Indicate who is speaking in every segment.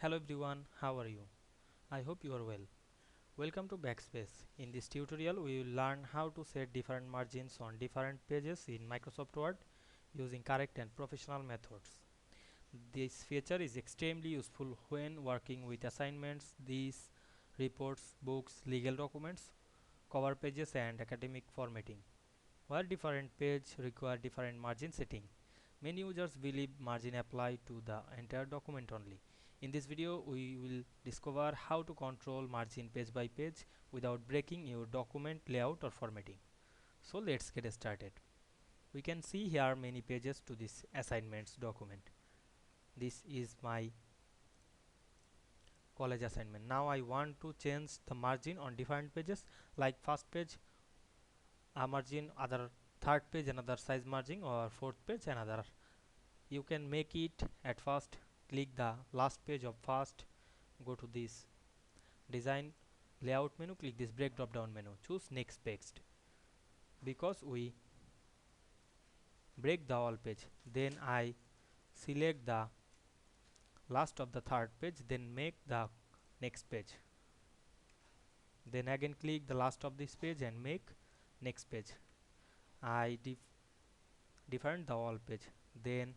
Speaker 1: Hello everyone, how are you? I hope you are well. Welcome to Backspace. In this tutorial, we will learn how to set different margins on different pages in Microsoft Word using correct and professional methods. This feature is extremely useful when working with assignments, these reports, books, legal documents, cover pages and academic formatting. While different pages require different margin setting, many users believe margin apply to the entire document only. In this video, we will discover how to control margin page by page without breaking your document layout or formatting. So let's get started. We can see here many pages to this assignments document. This is my college assignment. Now I want to change the margin on different pages like first page a margin, other third page another size margin, or fourth page another. You can make it at first. Click the last page of first, go to this design layout menu, click this break drop down menu, choose next page. Because we break the all page, then I select the last of the third page, then make the next page, then again click the last of this page and make next page. I define the all page, then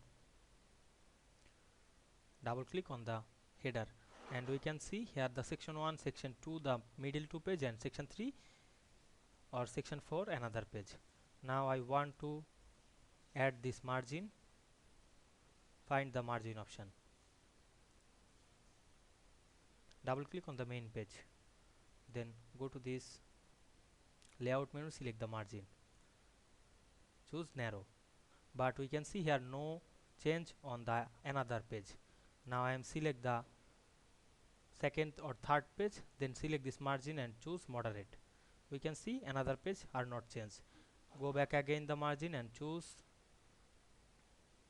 Speaker 1: double click on the header, and we can see here the section 1, section 2, the middle two page, and section 3 or section 4 another page. Now I want to add this margin. Find the margin option, double click on the main page, then go to this layout menu, select the margin, choose narrow. But we can see here no change on the another page. Now I am select the second or third page, then select this margin and choose moderate. We can see another page are not changed. Go back again the margin and choose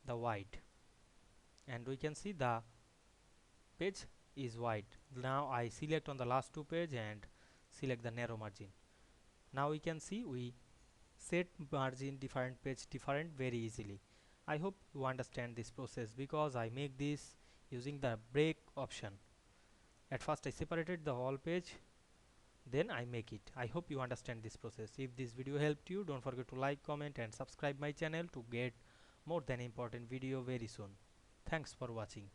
Speaker 1: the white, and we can see the page is white. Now I select on the last two page and select the narrow margin. Now we can see we set margin different page different very easily. I hope you understand this process because I make this using the break option. At first I separated the whole page, then I make it. I hope you understand this process. If this video helped you, don't forget to like, comment and subscribe my channel to get more than important video very soon. Thanks for watching.